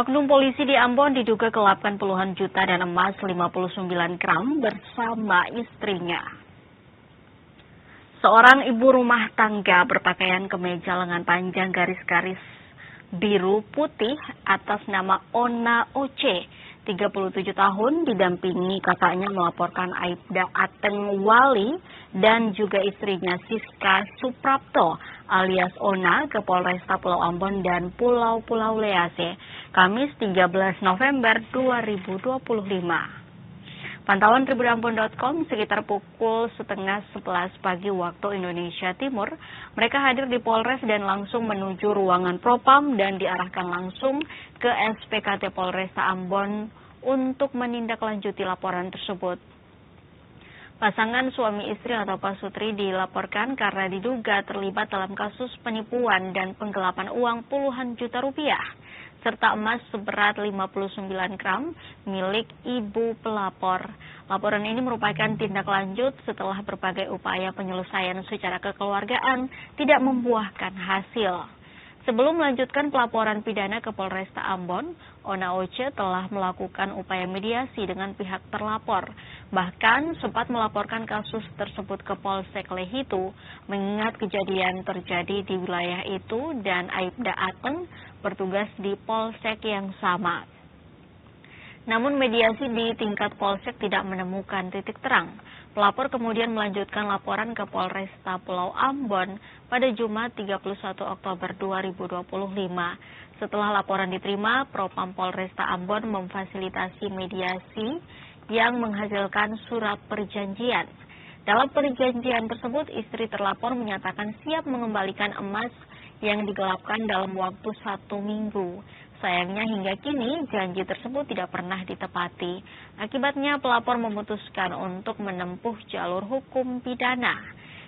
Oknum polisi di Ambon diduga gelapkan puluhan juta dan emas 59 gram bersama istrinya. Seorang ibu rumah tangga berpakaian kemeja lengan panjang garis-garis biru putih atas nama Ona Oce, 37 tahun, didampingi kakaknya melaporkan Aibda Ateng Wali dan juga istrinya Siska Suprapto alias Ona ke Polresta Pulau Ambon dan Pulau-Pulau Lease, Kamis 13 November 2025. Pantauan tribunambon.com sekitar pukul setengah 11 pagi waktu Indonesia Timur, mereka hadir di Polres dan langsung menuju ruangan Propam dan diarahkan langsung ke SPKT Polresta Ambon untuk menindaklanjuti laporan tersebut. Pasangan suami istri atau Pak Sutri dilaporkan karena diduga terlibat dalam kasus penipuan dan penggelapan uang puluhan juta rupiah, serta emas seberat 59 gram milik ibu pelapor. Laporan ini merupakan tindak lanjut setelah berbagai upaya penyelesaian secara kekeluargaan tidak membuahkan hasil. Sebelum melanjutkan pelaporan pidana ke Polresta Ambon, Ona Oce telah melakukan upaya mediasi dengan pihak terlapor. Bahkan sempat melaporkan kasus tersebut ke Polsek Lehitu, mengingat kejadian terjadi di wilayah itu dan Aibda Ateng bertugas di Polsek yang sama. Namun mediasi di tingkat Polsek tidak menemukan titik terang. Pelapor kemudian melanjutkan laporan ke Polresta Pulau Ambon pada Jumat 31 Oktober 2025. Setelah laporan diterima, Propam Polresta Ambon memfasilitasi mediasi yang menghasilkan surat perjanjian. Dalam perjanjian tersebut, istri terlapor menyatakan siap mengembalikan emas yang digelapkan dalam waktu 1 minggu. Sayangnya hingga kini janji tersebut tidak pernah ditepati. Akibatnya pelapor memutuskan untuk menempuh jalur hukum pidana.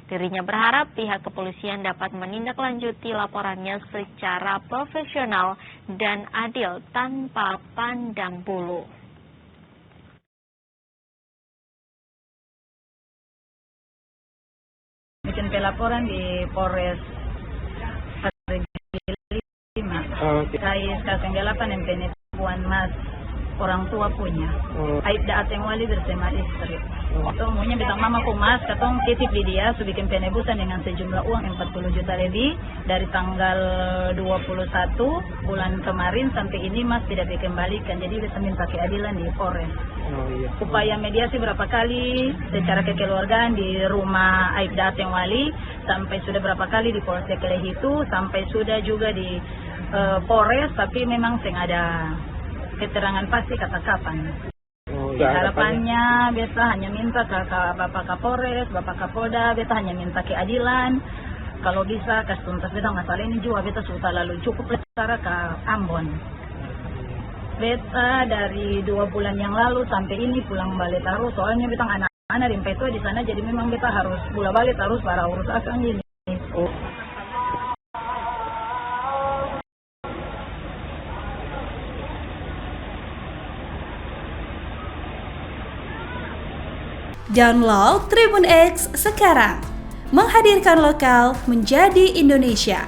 Dirinya berharap pihak kepolisian dapat menindaklanjuti laporannya secara profesional dan adil tanpa pandang bulu. Bikin pelaporan di Polres Terkait penggelapan dan penipuan emas orang tua punya. Aibda Ateng Wali bersama istri. Itu maunya bintang mama ku mas, katong titip di dia, su bikin penebusan dengan sejumlah uang 40 juta lebih dari tanggal 21 bulan kemarin sampai ini mas tidak dikembalikan. Jadi bisa minta keadilan di Polres. Upaya mediasi berapa kali secara kekeluargaan di rumah Aibda Ateng Wali, sampai sudah berapa kali di Polsek Lehitu, sampai sudah juga di Polres, tapi memang sing ada keterangan pasti kata kapan. Harapannya biasa hanya minta ke Bapak Kapolres, Bapak Kapolda, biasa hanya minta keadilan. Kalau bisa kasih tuntas beta masalah ini juga beta sudah lalu cukup secara ke Ambon. Beta dari 2 bulan yang lalu sampai ini pulang balik terus, soalnya beta anak-anak rimpai tua di sana, jadi memang beta harus pulang balik terus para urus asang ini. Download Tribun X sekarang, menghadirkan lokal menjadi Indonesia.